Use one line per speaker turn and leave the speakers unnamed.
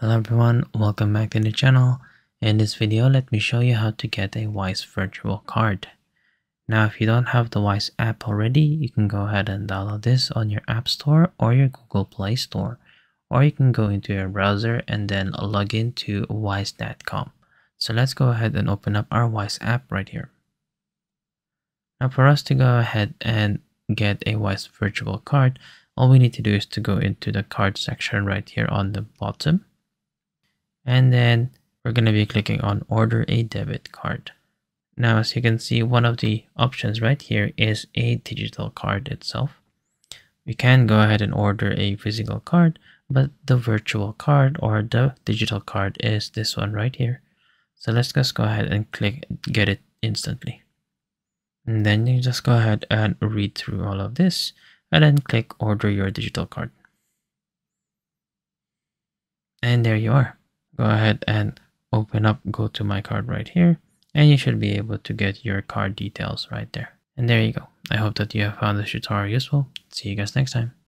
Hello everyone, welcome back to the channel. In this video, let me show you how to get a Wise virtual card. Now, if you don't have the Wise app already, you can go ahead and download this on your App Store or your Google Play Store. Or you can go into your browser and then log into wise.com. So let's go ahead and open up our Wise app right here. Now for us to go ahead and get a Wise virtual card, all we need to do is to go into the card section right here on the bottom. And then we're going to be clicking on order a debit card. Now, as you can see, one of the options right here is a digital card itself. We can go ahead and order a physical card, but the virtual card or the digital card is this one right here. So let's just go ahead and click get it instantly. And then you just go ahead and read through all of this and then click order your digital card. And there you are. Go ahead and open up Go to My Card right here, and you should be able to get your card details right there. And there you go. I hope that you have found this tutorial useful. See you guys next time.